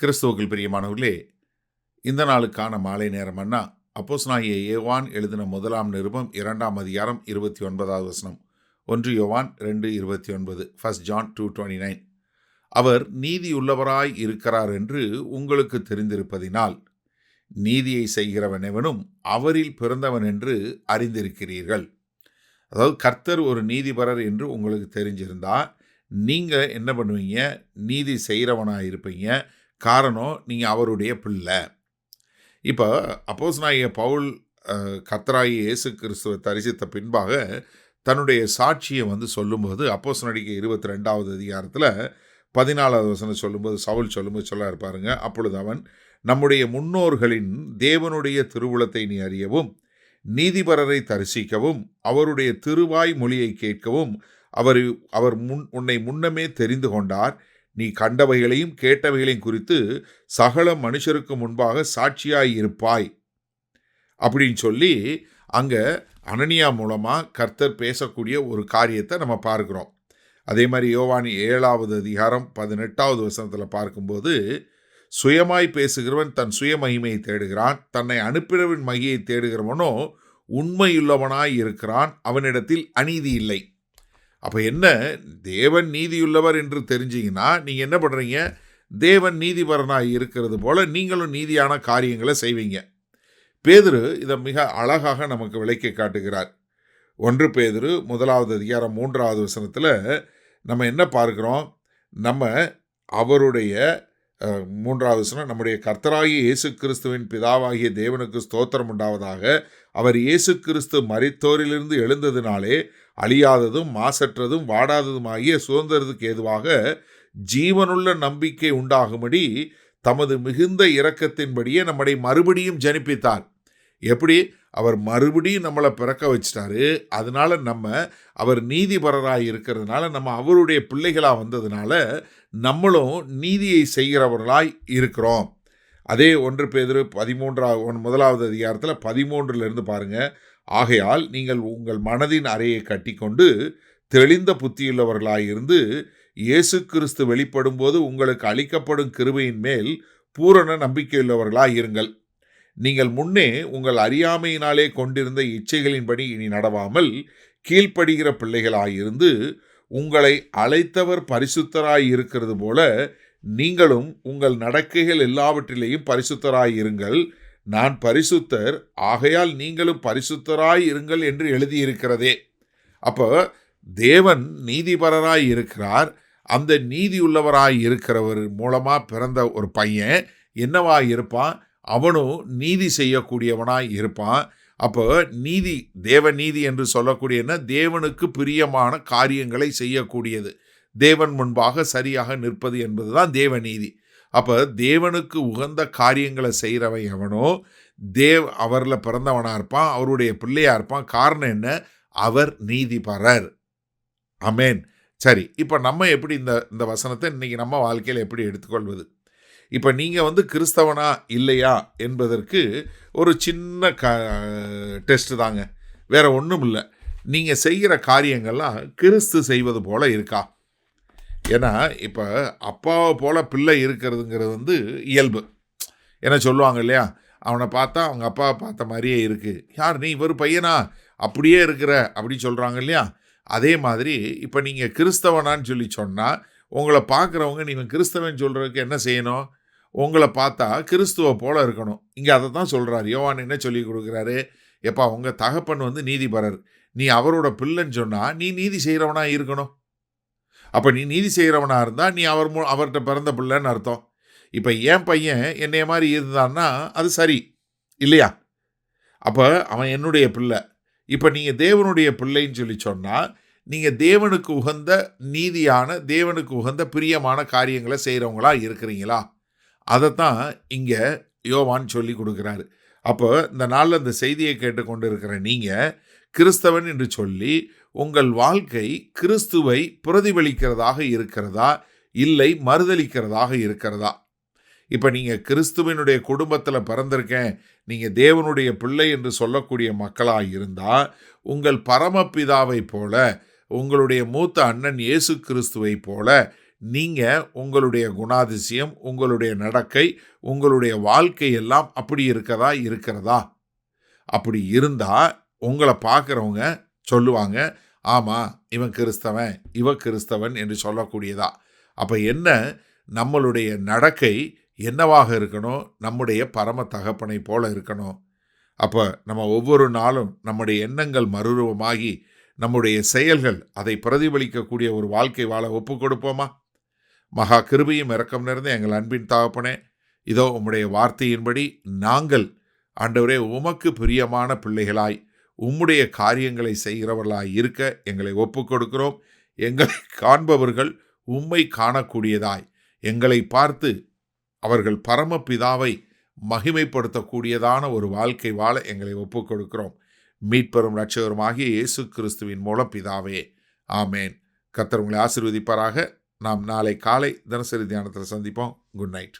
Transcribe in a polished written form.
கிறிஸ்துவுக்குள் பிரியமானவர்களே, இந்த நாளுக்கான மாலை நேரமன்னா அப்போஸ்தலனாகிய யோவான் எழுதின முதலாம் நிருபம் 2ஆம் அதிகாரம் 29வது வசனம். 1 யோவான் 2:29, 1 John 2:29. அவர் நீதியுள்ளவராய் இருக்கிறார் என்று உங்களுக்கு தெரிந்திருப்பதினால் நீதியை செய்கிறவனெவனும் அவரில் பிறந்தவன் என்று அறிந்திருக்கிறீர்கள். அதாவது கர்த்தர் ஒரு நீதிபரர் என்று உங்களுக்கு தெரிஞ்சிருந்தா நீங்கள் என்ன பண்ணுவீங்க? நீதி செய்கிறவனாக இருப்பீங்க. காரணம், நீங்கள் அவருடைய பிள்ளை. இப்போ அப்போஸ்தலனாகிய பவுல் கர்த்தராகிய இயேசு கிறிஸ்துவை தரிசித்த பின்பாக தன்னுடைய சாட்சியை சொல்லும்போது அப்போஸ்தலர் நடவடிக்கை 22வது அதிகாரத்தில் 14வது வசனம் சொல்லும்போது சவுல் சொல்லும்போது சொல்ல இருப்பாருங்க. அப்பொழுது அவன், நம்முடைய முன்னோர்களின் தேவனுடைய திருவுளத்தை நீ அறியவும், நீதிபரரை தரிசிக்கவும், அவருடைய திருவாய் மொழியை கேட்கவும் அவர் உன்னை முன்னமே தெரிந்து கொண்டார். நீ கண்டவைகளையும் கேட்டவைகளையும் குறித்து சகல மனுஷருக்கு முன்பாக சாட்சியாய் இருப்பாய் அப்படின்னு சொல்லி அங்கே அனனியா மூலமாக கர்த்தர் பேசக்கூடிய ஒரு காரியத்தை நம்ம பார்க்குறோம். அதே மாதிரி யோவான் 7வது அதிகாரம் 18வது வசனத்தில் பார்க்கும்போது, சுயமாய் பேசுகிறவன் தன் சுய மகிமையை தேடுகிறான், தன்னை அனுப்பினவன் மகியை தேடுகிறவனோ உண்மையுள்ளவனாய் இருக்கிறான், அவனிடத்தில் அநீதி இல்லை. அப்போ என்ன, தேவன் நீதியுள்ளவர் என்று தெரிஞ்சிங்கன்னா நீங்கள் என்ன பண்ணுறீங்க? தேவன் நீதிபரனாக இருக்கிறது போல நீங்களும் நீதியான காரியங்களை செய்வீங்க. பேதுரு இதை மிக அழகாக நமக்கு விளக்கி காட்டுகிறார். 1 பேதுரு 1வது அதிகாரம் 3வது வசனத்தில் நம்ம என்ன பார்க்குறோம்? நம்ம அவருடைய 3வது வசனம், நம்முடைய கர்த்தராகிய இயேசு கிறிஸ்துவின் பிதாவாகிய தேவனுக்கு ஸ்தோத்திரம் உண்டாவதாக, அவர் இயேசு கிறிஸ்து மரித்தோரிலிருந்து எழுந்ததினாலே அழியாததும் மாசற்றதும் வாடாததுமாகிய சுதந்திரத்துக்கு ஏதுவாக ஜீவனுள்ள நம்பிக்கை உண்டாகும்படி தமது மிகுந்த இரக்கத்தின்படியே நம்மை மறுபடியும் ஜனிப்பித்தார். எப்படி? அவர் மறுபடியும் நம்மளை பிறக்க வச்சிட்டாரு. அதனால அவர் நீதிபரராக இருக்கிறதுனால, நம்ம அவருடைய பிள்ளைகளாக வந்ததுனால நம்மளும் நீதியை செய்கிறவர்களாய் இருக்கிறோம். அதே 1 பேதுரு 1வது அதிகாரத்தில் 13லிருந்து பாருங்கள். ஆகையால் நீங்கள் உங்கள் மனதின் அறையை கட்டிக்கொண்டு தெளிந்த புத்தியுள்ளவர்களாயிருந்து இயேசு கிறிஸ்து வெளிப்படும் போது உங்களுக்கு அளிக்கப்படும் கிருபையின் மேல் பூரண நம்பிக்கையுள்ளவர்களாய் இருங்கள். நீங்கள் முன்னே உங்கள் அறியாமையினாலே கொண்டிருந்த இச்சைகளின்படி இனி நடவாமல் கீழ்ப்படுகிற பிள்ளைகளாயிருந்து உங்களை அழைத்தவர் பரிசுத்தராய் இருக்கிறது போல நீங்களும் உங்கள் நடக்கைகள் எல்லாவற்றிலேயும் பரிசுத்தராய் இருங்கள். நான் பரிசுத்தர், ஆகையால் நீங்களும் பரிசுத்தராய் இருங்கள் என்று எழுதியிருக்கிறதே. அப்போ தேவன் நீதிபரராய் இருக்கிறார். அந்த நீதியுள்ளவராய் இருக்கிறவர் மூலமாக பிறந்த ஒரு பையன் என்னவாய் இருப்பான்? அவனும் நீதி செய்யக்கூடியவனாய் இருப்பான். அப்போ நீதி, தேவ நீதி என்று சொல்லக்கூடிய என்ன? தேவனுக்கு பிரியமான காரியங்களை செய்யக்கூடியது, தேவன் முன்பாக சரியாக நிற்பது என்பதுதான் தேவ நீதி. அப்போ தேவனுக்கு உகந்த காரியங்களை செய்கிறவன் எவனோ அவரில் பிறந்தவனாக இருப்பான், அவருடைய பிள்ளையாக இருப்பான். காரணம் என்ன? அவர் நீதிபரர். ஆமென். சரி, இப்போ நம்ம எப்படி இந்த வசனத்தை இன்றைக்கி நம்ம வாழ்க்கையில் எப்படி எடுத்துக்கொள்வது? இப்போ நீங்கள் கிறிஸ்தவனா இல்லையா என்பதற்கு ஒரு சின்ன டெஸ்ட்டு தாங்க, வேறு ஒன்றும் இல்லை. நீங்கள் செய்கிற காரியங்கள்லாம் கிறிஸ்து செய்வது போல இருக்கா? ஏன்னா இப்போ அப்பாவை போல் பிள்ளை இருக்கிறதுங்கிறது இயல்பு. என்ன சொல்லுவாங்க இல்லையா? அவனை பார்த்தா அவங்க அப்பாவை பார்த்த மாதிரியே இருக்குது. யார் நீ? இவர் பையனா? அப்படியே இருக்கிற அப்படி சொல்கிறாங்க இல்லையா? அதே மாதிரி இப்போ நீங்கள் கிறிஸ்தவனான்னு சொல்லி சொன்னால் உங்களை பார்க்குறவங்க நீங்கள் கிறிஸ்தவன் சொல்கிறதுக்கு என்ன செய்யணும்? உங்களை பார்த்தா கிறிஸ்துவை போல் இருக்கணும். இங்கே அதை தான் சொல்கிறார் யோவான். என்ன சொல்லி கொடுக்குறாரு? எப்பா, உங்கள் தகப்பன் நீதிபரர், நீ அவரோட பிள்ளைன்னு சொன்னால் நீ நீதி செய்கிறவனாக இருக்கணும். அப்போ நீ நீதி செய்கிறவனாக இருந்தால் நீ அவர்கிட்ட பிறந்த பிள்ளைன்னு அர்த்தம். இப்போ என் பையன் என்னைய மாதிரி இருந்தான்னா அது சரி இல்லையா? அப்போ அவன் என்னுடைய பிள்ளை. இப்போ நீங்கள் தேவனுடைய பிள்ளைன்னு சொல்லி சொன்னால் நீங்கள் தேவனுக்கு உகந்த நீதியான, தேவனுக்கு உகந்த பிரியமான காரியங்களை செய்கிறவங்களா இருக்கிறீங்களா? அதைத்தான் இங்கே யோவான் சொல்லி கொடுக்குறாரு. அப்போ இந்த நாளில் இந்த செய்தியை கேட்டுக்கொண்டு இருக்கிற நீங்கள் கிறிஸ்தவன் என்று சொல்லி உங்கள் வாழ்க்கை கிறிஸ்துவை பிரதிபலிக்கிறதாக இருக்கிறதா, இல்லை மறுதலிக்கிறதாக இருக்கிறதா? இப்போ நீங்கள் கிறிஸ்துவனுடைய குடும்பத்தில் பிறந்திருக்கேன், நீங்கள் தேவனுடைய பிள்ளை என்று சொல்லக்கூடிய மக்களாக இருந்தால் உங்கள் பரமபிதாவை போல, உங்களுடைய மூத்த அண்ணன் இயேசு கிறிஸ்துவை போல நீங்கள் உங்களுடைய குணாதிசயம், உங்களுடைய நடக்கை, உங்களுடைய வாழ்க்கை எல்லாம் அப்படி இருக்கிறதா? அப்படி இருந்தால் உங்களை பார்க்குறவங்க சொல்லுவாங்க, ஆமாம் இவன் கிறிஸ்தவன், இவ கிறிஸ்தவன் என்று சொல்லக்கூடியதா. அப்போ என்ன, நம்மளுடைய நடக்கை என்னவாக இருக்கணும்? நம்முடைய பரம தகப்பனை போல இருக்கணும். அப்போ நம்ம ஒவ்வொரு நாளும் நம்முடைய எண்ணங்கள் மறுரூபமாகி நம்முடைய செயல்கள் அதை பிரதிபலிக்கக்கூடிய ஒரு வாழ்க்கை வாழ ஒப்பு கொடுப்போமா? மகா கிருபையும் இரக்கம் நிறைந்த எங்கள் அன்பின் தகப்பனே, இதோ உம்முடைய வார்த்தையின்படி நாங்கள் ஆண்டவரே உமக்கு பிரியமான பிள்ளைகளாய் உம்முடைய காரியங்களை செய்கிறவர்களாய் இருக்க எங்களை ஒப்பு கொடுக்கிறோம். எங்களை காண்பவர்கள் உம்மை காணக்கூடியதாய் எங்களை பார்த்து அவர்கள் பரமபிதாவை மகிமைப்படுத்தக்கூடியதான ஒரு வாழ்க்கை வாழ எங்களை ஒப்பு கொடுக்கிறோம். மீட்பெரும் இரட்சகருமாகிய இயேசு கிறிஸ்துவின் மூலம் பிதாவே, ஆமேன். கர்த்தர் உங்களை ஆசீர்வதிப்பாராக. நாம் நாளை காலை தினசரி தியானத்தில் சந்திப்போம். Good night.